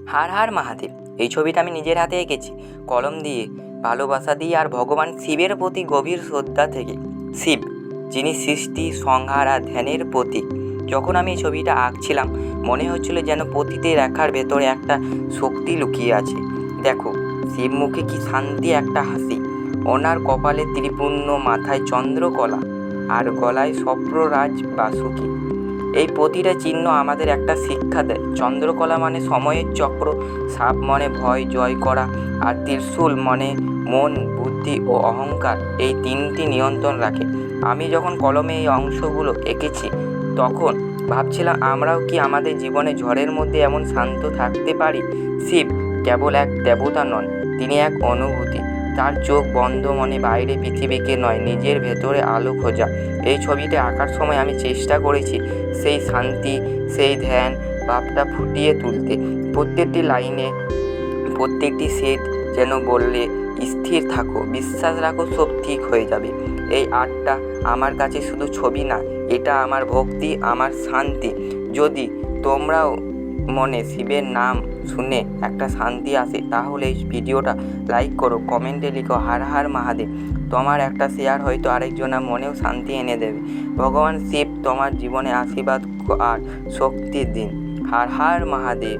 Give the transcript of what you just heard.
হার হার মহাদেব। এই ছবিটা আমি নিজের হাতে এঁকেছি, কলম দিয়ে, ভালোবাসা দিয়ে আর ভগবান শিবের প্রতি গভীর শ্রদ্ধা থেকে। শিব, যিনি সৃষ্টি, সংহার আর ধ্যানের প্রতীক। যখন আমি এই ছবিটা আঁকছিলাম মনে হচ্ছিল যেন প্রতিটি রেখার ভেতরে একটা শক্তি লুকিয়ে আছে। দেখো, শিব মুখে কি শান্তি একটা হাসি, ওনার কপালে ত্রিপুণ্য, মাথায় চন্দ্রকলা আর গলায় সপ্ররাজ বাসুকি। এই প্রতিটা চিহ্ন আমাদের একটা শিক্ষা দেয়। চন্দ্রকলা মানে সময়ের চক্র, সাপ মানে ভয় জয় করা, আর ত্রিশূল মানে মন, বুদ্ধি ও অহংকার এই তিনটি নিয়ন্ত্রণ রাখে। আমি যখন কলমে এই অংশগুলো এঁকেছি তখন ভাবছিলাম আমরাও কি আমাদের জীবনে ঝড়ের মধ্যে এমন শান্ত থাকতে পারি। শিব কেবল এক দেবতা নন, তিনি এক অনুভূতি। তার চোখ বন্ধ মনে বাইরে পৃথিবীকে নয়, নিজের ভেতরে আলো খোঁজা। এই ছবিটা আঁকার সময় আমি চেষ্টা করেছি সেই শান্তি, সেই ধ্যান ভাবটা ফুটিয়ে তুলতে। প্রত্যেকটি লাইনে, প্রত্যেকটি সেট যেন বললে, স্থির থাকো, বিশ্বাস রাখো, সব ঠিক হয়ে যাবে। এই আর্টটা আমার কাছে শুধু ছবি না, এটা আমার ভক্তি, আমার শান্তি। যদি তোমরাও মনে শিবের নাম শুনে একটা শান্তি আসে তাহলে এই ভিডিওটা লাইক করো, কমেন্টে লিখো হার হার মহাদেব। তোমার একটা শেয়ার হয়তো আরেকজনের মনেও শান্তি এনে দেবে। ভগবান শিব তোমার জীবনে আশীর্বাদ আর শক্তি দিন। হার হার মহাদেব।